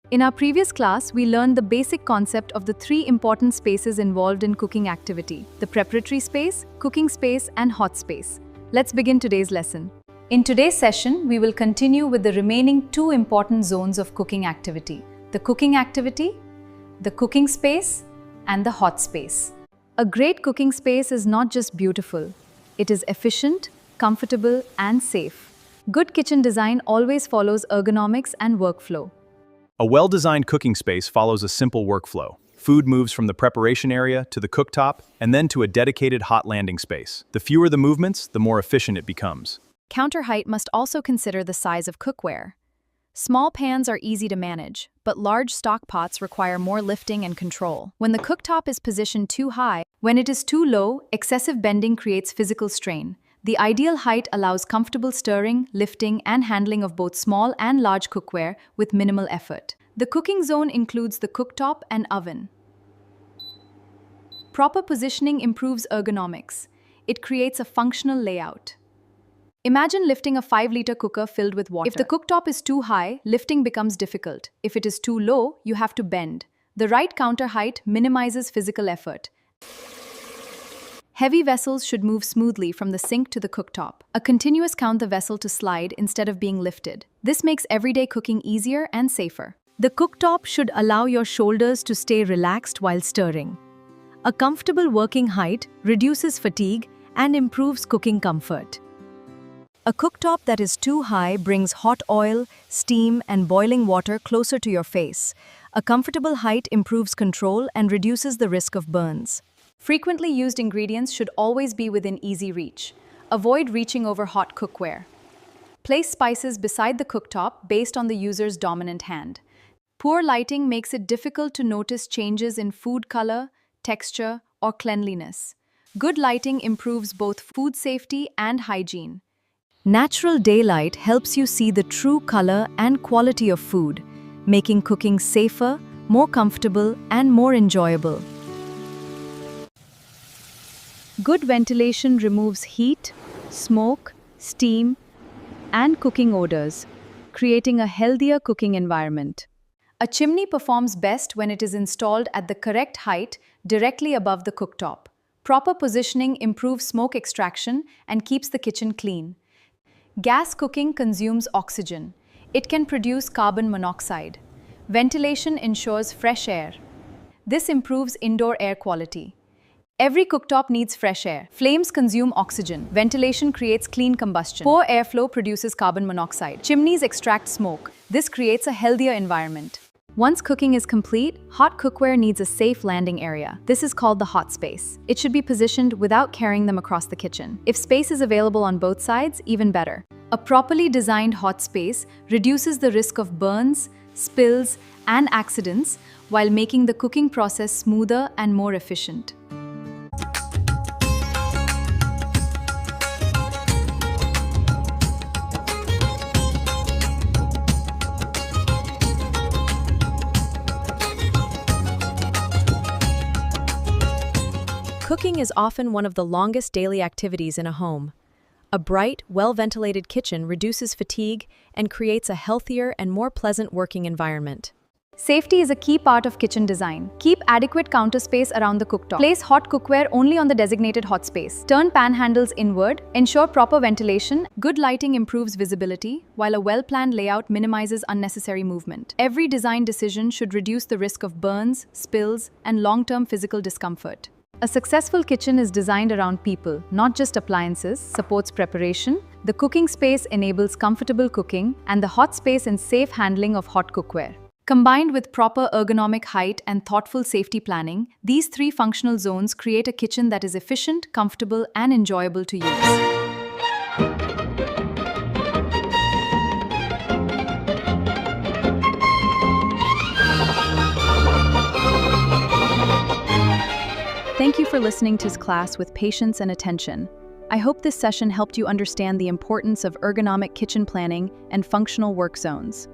In our previous class, we learned the basic concept of the three important spaces involved in cooking activity: the preparatory space, cooking space, and hot space. Let's begin today's lesson. In today's session, we will continue with the remaining two important zones of cooking activity: the cooking activity, the cooking space, and the hot space. A great cooking space is not just beautiful, it is efficient, comfortable, and safe. Good kitchen design always follows ergonomics and workflow. A well-designed cooking space follows a simple workflow. Food moves from the preparation area to the cooktop and then to a dedicated hot landing space. The fewer the movements, the more efficient it becomes. Counter height must also consider the size of cookware. Small pans are easy to manage, but large stock pots require more lifting and control. When the cooktop is positioned too high, when it is too low, excessive bending creates physical strain. The ideal height allows comfortable stirring, lifting, and handling of both small and large cookware with minimal effort. The cooking zone includes the cooktop and oven. Proper positioning improves ergonomics. It creates a functional layout. Imagine lifting a 5-liter cooker filled with water. If the cooktop is too high, lifting becomes difficult. If it is too low, you have to bend. The right counter height minimizes physical effort. Heavy vessels should move smoothly from the sink to the cooktop. A continuous count the vessel to slide instead of being lifted. This makes everyday cooking easier and safer. The cooktop should allow your shoulders to stay relaxed while stirring. A comfortable working height reduces fatigue and improves cooking comfort. A cooktop that is too high brings hot oil, steam, and boiling water closer to your face. A comfortable height improves control and reduces the risk of burns. Frequently used ingredients should always be within easy reach. Avoid reaching over hot cookware. Place spices beside the cooktop based on the user's dominant hand. Poor lighting makes it difficult to notice changes in food color, texture, or cleanliness. Good lighting improves both food safety and hygiene. Natural daylight helps you see the true color and quality of food, making cooking safer, more comfortable, and more enjoyable. Good ventilation removes heat, smoke, steam, and cooking odors, creating a healthier cooking environment. A chimney performs best when it is installed at the correct height directly above the cooktop. Proper positioning improves smoke extraction and keeps the kitchen clean. Gas cooking consumes oxygen. It can produce carbon monoxide. Ventilation ensures fresh air. This improves indoor air quality. Every cooktop needs fresh air. Flames consume oxygen. Ventilation creates clean combustion. Poor airflow produces carbon monoxide. Chimneys extract smoke. This creates a healthier environment. Once cooking is complete, hot cookware needs a safe landing area. This is called the hot space. It should be positioned without carrying them across the kitchen. If space is available on both sides, even better. A properly designed hot space reduces the risk of burns, spills, and accidents while making the cooking process smoother and more efficient. Cooking is often one of the longest daily activities in a home. A bright, well-ventilated kitchen reduces fatigue and creates a healthier and more pleasant working environment. Safety is a key part of kitchen design. Keep adequate counter space around the cooktop. Place hot cookware only on the designated hot space. Turn pan handles inward. Ensure proper ventilation. Good lighting improves visibility, while a well-planned layout minimizes unnecessary movement. Every design decision should reduce the risk of burns, spills, and long-term physical discomfort. A successful kitchen is designed around people, not just appliances, supports preparation. The cooking space enables comfortable cooking, and the hot space and safe handling of hot cookware. Combined with proper ergonomic height and thoughtful safety planning, these three functional zones create a kitchen that is efficient, comfortable, and enjoyable to use. Thank you for listening to this class with patience and attention. I hope this session helped you understand the importance of ergonomic kitchen planning and functional work zones.